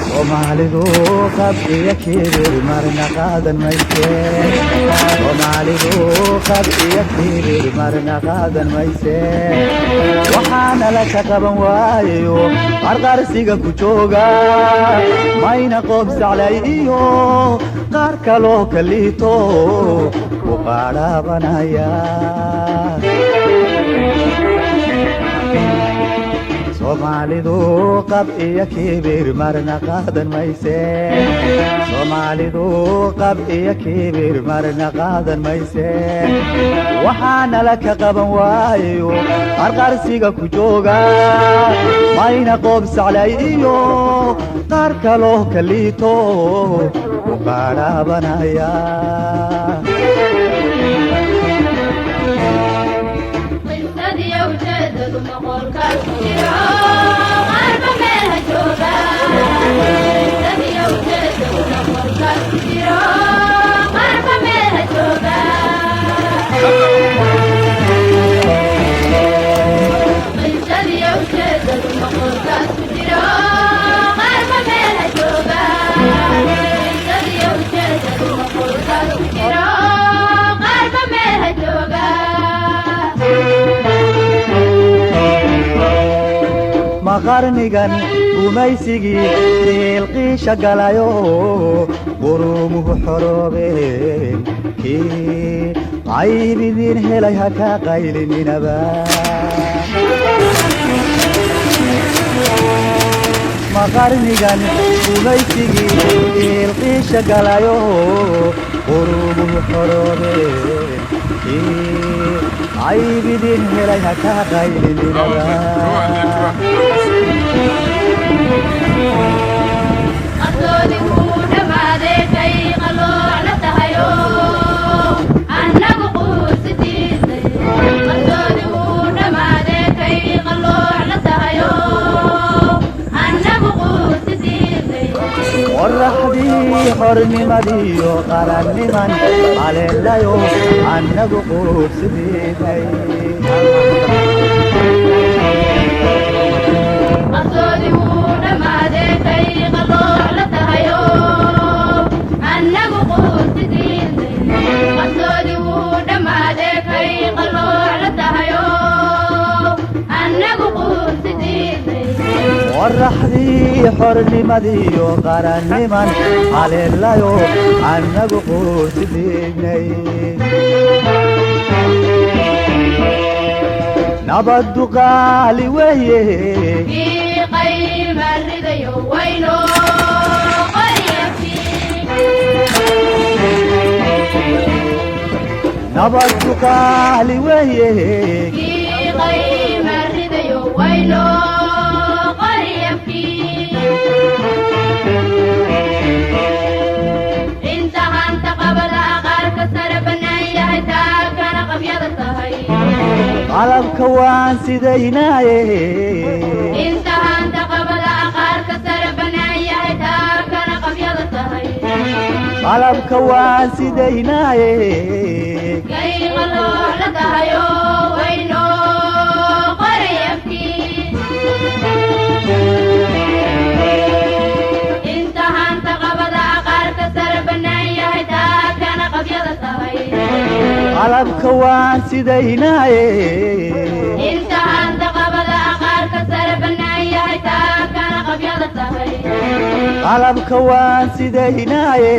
Soomaalidu qab iyo kibir marna qaadan mayse Soomaalidu qab iyo kibir marna qaadan mayse waxaana la ka qaban waayo qarqarsiga ku jooga mayna qob saclay iyo qaar kaloo kaliito u qaadhabanaya Soomaalidu qab iyo kibir marna qaadan mayse Soomaalidu qab iyo kibir marna qaadan mayse waxaana la ka qaban waayo qarqarsiga ku jooga mayna qob saclay iyo qaar kaloo kaliito u qaadhabanaya qarnigan gumaysigii qiisha galayo qurumuhu xoroobeen kii qaybidiin helay ha ka qaylininaba qarnigan gumaysigii qiisha galayo qurumuhu xoroobeen kii qaybidiin helay ha ka qaylininaba qorraxdii xornimadiyo qaranniman haleelayo annagu quursidiinay qorraxdii xornimadiyo qaranniman haleelayo annagu quursidiinay nabaddu qaali weeye nabaddu qaali weeye qalabka waan sidaynaaye qalabka waan sidaynaaye qalabka waan sidaynaaye qalabka waan sidaynaaye